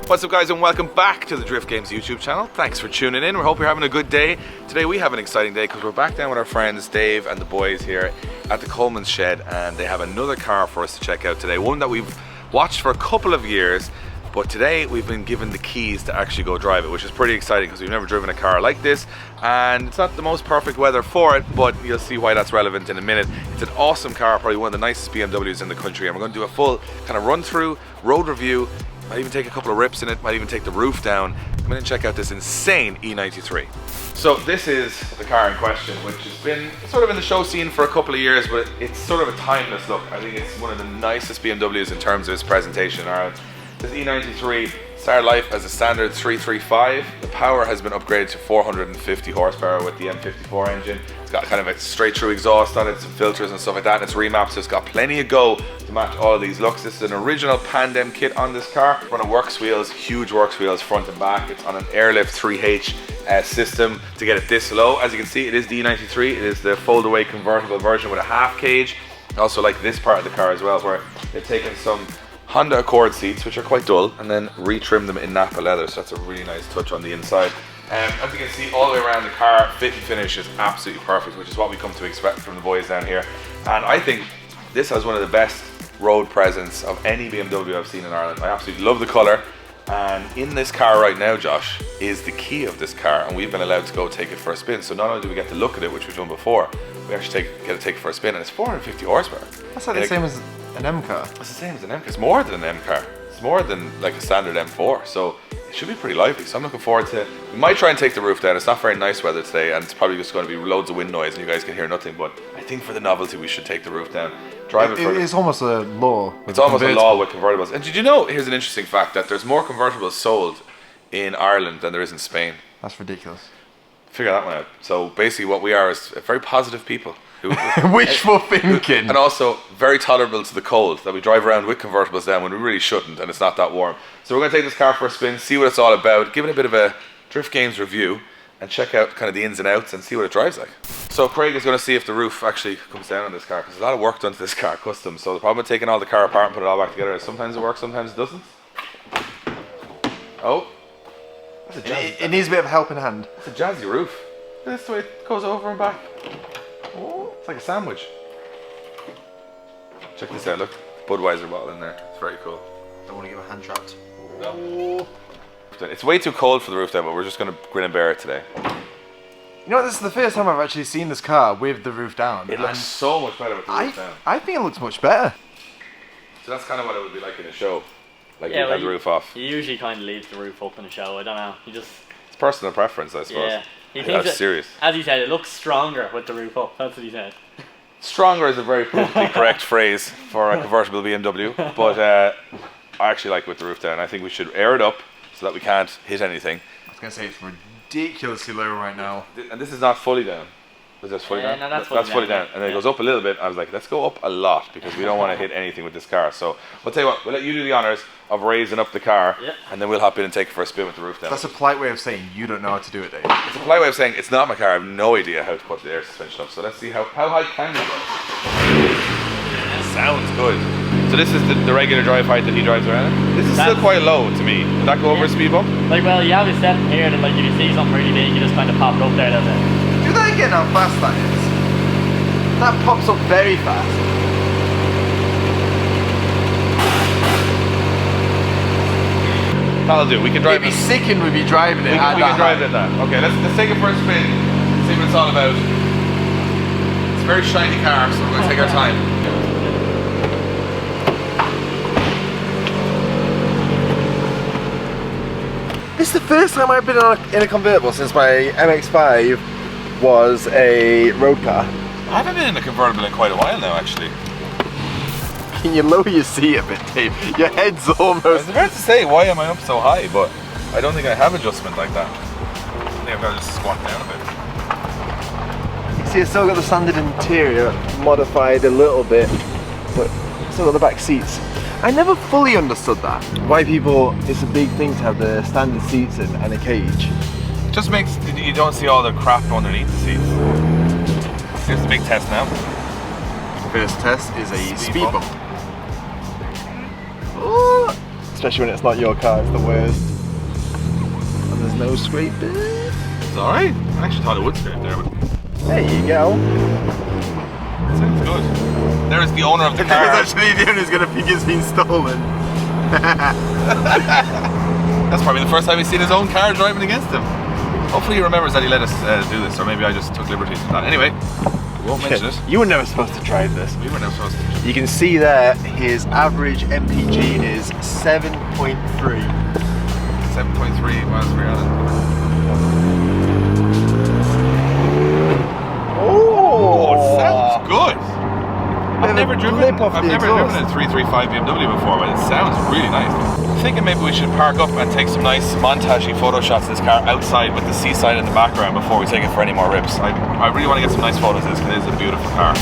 What's up guys, and welcome back to the Drift Games YouTube channel. Thanks for tuning in. We hope you're having a good day. Today we have an exciting day because we're back down with our friends Dave and the boys here at the Coleman's shed, and they have another car for us to check out today. One that we've watched for a couple of years, but today we've been given the keys to actually go drive it, which is pretty exciting because we've never driven a car like this, and it's not the most perfect weather for it, but you'll see why that's relevant in a minute. It's an awesome car, probably one of the nicest BMWs in the country, and we're going to do a full kind of run through, road review. Might even take a couple of rips in it, might even take the roof down. I'm going to check out this insane E93. So this is the car in question, which has been sort of in the show scene for a couple of years, but it's sort of a timeless look. I think it's one of the nicest BMWs in terms of its presentation in Ireland. This E93 started life as a standard 335. The power has been upgraded to 450 horsepower with the M54 engine. It's got kind of a straight through exhaust on it, some filters and stuff like that, and it's remapped, so it's got plenty of go to match all of these looks. This is an original Pandem kit on this car. Running works wheels, huge works wheels front and back. It's on an Airlift 3H system to get it this low. As you can see, it is the E93. It is the fold-away convertible version with a half cage. I also like this part of the car as well, where they've taken some Honda Accord seats, which are quite dull, and then retrimmed them in Napa leather, so that's a really nice touch on the inside. As you can see, all the way around the car, fit and finish is absolutely perfect, which is what we come to expect from the boys down here. And I think this has one of the best road presence of any BMW I've seen in Ireland. I absolutely love the colour, and in this car right now, Josh, is the key of this car, and we've been allowed to go take it for a spin. So not only do we get to look at it, which we've done before, we actually get to take it for a spin, and it's 450 horsepower. That's like the same as an M car. It's the same as an M car. It's more than an M car. It's more than like a standard M4. So it should be pretty lively. So I'm looking forward to. We might try and take the roof down. It's not very nice weather today, and it's probably just going to be loads of wind noise, and you guys can hear nothing. But I think for the novelty, we should take the roof down. Drive it. It's almost a law. It's almost a law with convertibles. And did you know? Here's an interesting fact: that there's more convertibles sold in Ireland than there is in Spain. That's ridiculous. Figure that one out. So basically, what we are is very positive people. Wishful thinking. And also very tolerable to the cold, that we drive around with convertibles down when we really shouldn't, and it's not that warm. So we're going to take this car for a spin, see what it's all about, give it a bit of a Drift Games review, and check out kind of the ins and outs and see what it drives like. So Craig is going to see if the roof actually comes down on this car, because there's a lot of work done to this car, custom. So the problem with taking all the car apart and putting it all back together is sometimes it works, sometimes it doesn't. Oh, that's a jazzy. It needs a bit of a helping hand. It's a jazzy roof. That's the way it goes over and back. Oh, it's like a sandwich. Check this out, look. Budweiser bottle in there. It's very cool. Don't want to get my hand trapped. No. It's way too cold for the roof down, but we're just going to grin and bear it today. You know what, this is the first time I've actually seen this car with the roof down. It looks so much better with the roof down. I think it looks much better. So that's kind of what it would be like in a show. Like yeah, you have the roof off. He usually kind of leaves the roof up in a show. I don't know. He just... It's personal preference, I suppose. Yeah. He That's thinks serious. As he said, it looks stronger with the roof up. That's what he said. Stronger is a very politically correct phrase for a convertible BMW, but I actually like it with the roof down. I think we should air it up so that we can't hit anything. I was going to say it's ridiculously low right now. And this is not fully down. Is this fully down? No, that's fully down. And then it goes up a little bit. I was like, let's go up a lot because we don't want to hit anything with this car. So we'll tell you what, we'll let you do the honours of raising up the car, and then we'll hop in and take it for a spin with the roof down. That's a polite way of saying you don't know how to do it, Dave. It's a polite way of saying it's not my car. I have no idea how to put the air suspension up. So let's see how high can we go. Sounds good. So this is the regular drive height that he drives around. This is still quite low to me. Would that go over a speed bump? Like, well, you have it set here that, like, if you see something really big, you just kind of pop it up there, does it? Do that again, how fast that is. That pops up very fast. That'll do. We can drive it. It'd be sickened with you driving it. We can drive it at that. Okay, let's take it for a spin. See what it's all about. It's a very shiny car, so we're going to take our time. This is the first time I've been in a convertible since my MX-5 was a road car. I haven't been in a convertible in quite a while now, actually. Can you lower your seat a bit, Dave? Your head's almost... I was about to say, why am I up so high? But I don't think I have adjustment like that. I think I've got to just squat down a bit. See, it's still got the standard interior, modified a little bit, but still got the back seats. I never fully understood that. Why people, it's a big thing to have the standard seats and a cage. It just makes, you don't see all the crap underneath the seats. Here's the big test now. First test is a speed bump. especially when it's not your car, it's the worst. And there's no scraping. It's alright. I actually thought it would scrape there, but There you go. sounds good. There is the owner of the car. There's actually the owner who's going to think it's been stolen. That's probably the first time he's seen his own car driving against him. Hopefully he remembers that he let us do this, or maybe I just took liberties with that. Anyway, we won't mention it. You were never supposed to drive this. We were never supposed to. You can see there his average MPG is 7.3. 7.3 miles per gallon. Oh, it sounds good. I've never driven a 335 BMW before, but it sounds really nice. I'm thinking maybe we should park up and take some nice montagey photo shots of this car outside with the seaside in the background before we take it for any more rips. I really want to get some nice photos of this because it is a beautiful car.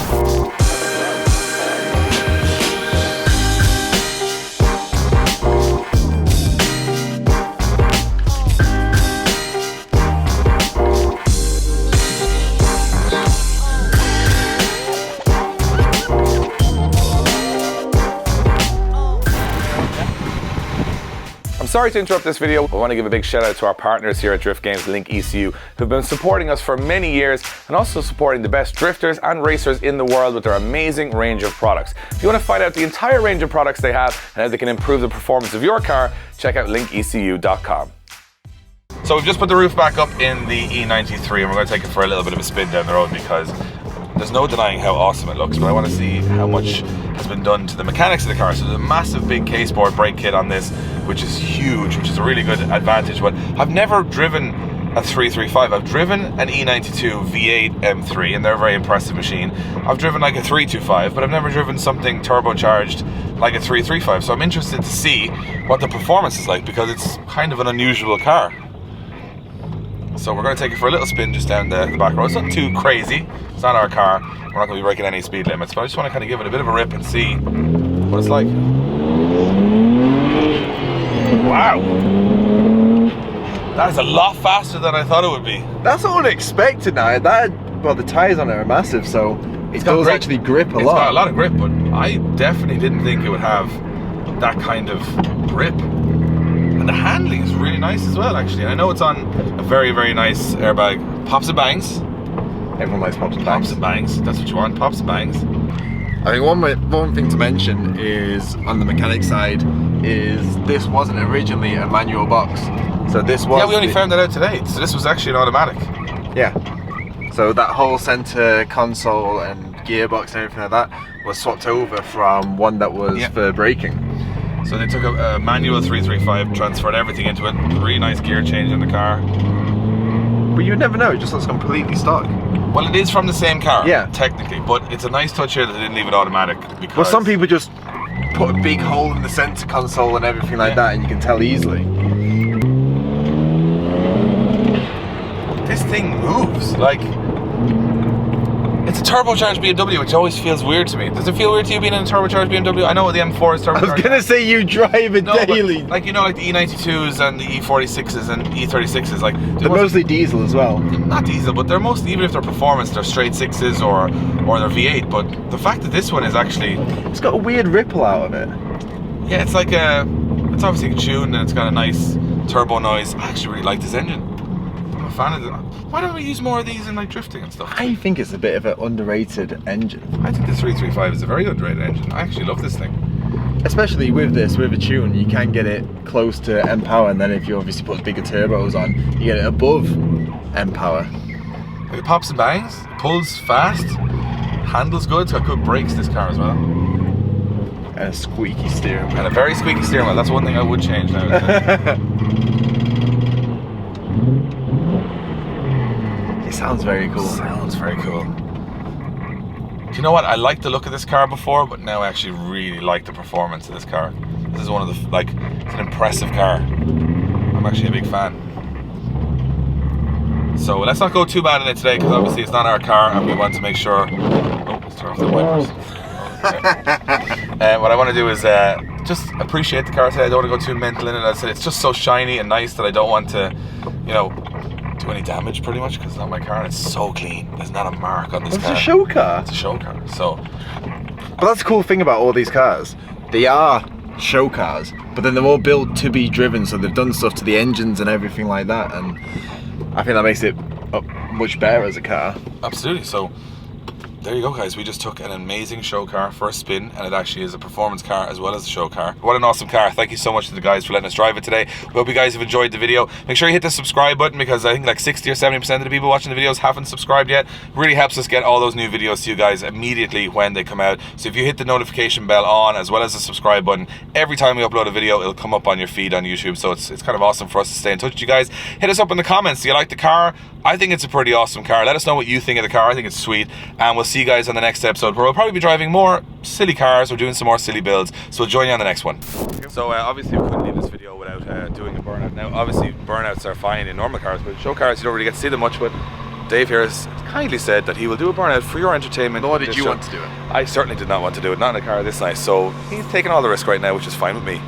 Sorry to interrupt this video. I want to give a big shout out to our partners here at Drift Games, Link ECU, who've been supporting us for many years and also supporting the best drifters and racers in the world with their amazing range of products. If you want to find out the entire range of products they have and how they can improve the performance of your car, check out linkecu.com. So we've just put the roof back up in the E93 and we're going to take it for a little bit of a spin down the road because there's no denying how awesome it looks, but I want to see how much has been done to the mechanics of the car. So there's a massive big case board brake kit on this, which is huge, which is a really good advantage. But I've never driven a 335. I've driven an E92 V8 M3, and they're a very impressive machine. I've driven like a 325, but I've never driven something turbocharged like a 335. So I'm interested to see what the performance is like because it's kind of an unusual car. So we're going to take it for a little spin just down the back road. It's not too crazy. It's not our car. We're not going to be breaking any speed limits, but I just want to kind of give it a bit of a rip and see what it's like. Wow. That is a lot faster than I thought it would be. That's unexpected now. Well, the tyres on it are massive, so it does actually grip a lot. It's got a lot of grip, but I definitely didn't think it would have that kind of grip. And the handling is really nice as well, actually. And I know it's on a very, very nice airbag. Pops and bangs. Everyone likes pops and bangs. Pops and bangs. That's what you want. Pops and bangs. I think one thing to mention is on the mechanic side is this wasn't originally a manual box. So this was. Yeah, we only found that out today. So this was actually an automatic. Yeah. So that whole center console and gearbox and everything like that was swapped over from one that was for braking. So they took a manual 335, transferred everything into it. Really nice gear change in the car. But you'd never know, it just looks completely stock. Well, it is from the same car, yeah, technically, but it's a nice touch here that they didn't leave it automatic. Because well, some people just put a big hole in the center console and everything like that, and you can tell easily. This thing moves, like, it's a turbocharged BMW, which always feels weird to me. Does it feel weird to you being in a turbocharged BMW? I know the M4 is turbocharged. I was gonna say you drive it daily. But, like, you know, like the E92s and the E46s and E36s, like they're mostly diesel as well. Not diesel, but they're mostly, even if they're performance, they're straight sixes or they're V8. But the fact that this one is actually, it's got a weird ripple out of it. Yeah, it's like it's obviously tuned and it's got a nice turbo noise. I actually really like this engine. I'm a fan of it. Why don't we use more of these in like drifting and stuff? I think it's a bit of an underrated engine. I think the 335 is a very underrated engine. I actually love this thing. Especially with this, with a tune, you can get it close to M power, and then if you obviously put bigger turbos on, you get it above M power. It pops and bangs, it pulls fast, handles good, it's got good brakes this car as well. And a squeaky steering wheel. And a very squeaky steering wheel, that's one thing I would change now. It sounds very cool. Sounds very cool. Do you know what? I liked the look of this car before, but now I actually really like the performance of this car. This is one of the, like, it's an impressive car. I'm actually a big fan. So let's not go too bad in it today, because obviously it's not our car and we want to make sure. Oh, let's turn off the wipers. What I want to do is just appreciate the car today. I don't want to go too mental in it. As I said, it's just so shiny and nice that I don't want to, you know, do any damage pretty much, because it's not my car and it's so clean. There's not a mark on this car. It's a show car. It's a show car. So, but that's the cool thing about all these cars. They are show cars, but then they're all built to be driven, so they've done stuff to the engines and everything like that, and I think that makes it much better as a car. Absolutely. So there you go, guys. We just took an amazing show car for a spin, and it actually is a performance car as well as a show car. What an awesome car. Thank you so much to the guys for letting us drive it today. We hope you guys have enjoyed the video. Make sure you hit the subscribe button, because I think like 60 or 70% of the people watching the videos haven't subscribed yet. It really helps us get all those new videos to you guys immediately when they come out. So if you hit the notification bell on as well as the subscribe button, every time we upload a video, it'll come up on your feed on YouTube. So it's kind of awesome for us to stay in touch with you guys. Hit us up in the comments. Do you like the car? I think it's a pretty awesome car. Let us know what you think of the car. I think it's sweet. And we'll see you guys on the next episode, where we'll probably be driving more silly cars. We're doing some more silly builds. So we'll join you on the next one. So obviously we couldn't leave this video without doing a burnout. Now obviously burnouts are fine in normal cars, but show cars you don't really get to see them much. But Dave here has kindly said that he will do a burnout for your entertainment. Nor did you want to do it. I certainly did not want to do it, not in a car this nice. So he's taking all the risk right now, which is fine with me.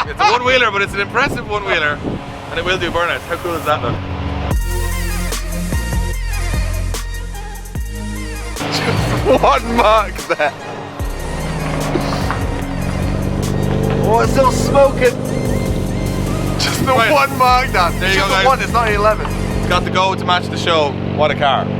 It's a one-wheeler, but it's an impressive one-wheeler, and it will do burnouts. How cool is that, look? Just one mark there. Oh, it's still smoking. Just the one mark, Dan. There you go, Just the guys. one, it's not 11. It's got the go to match the show. What a car.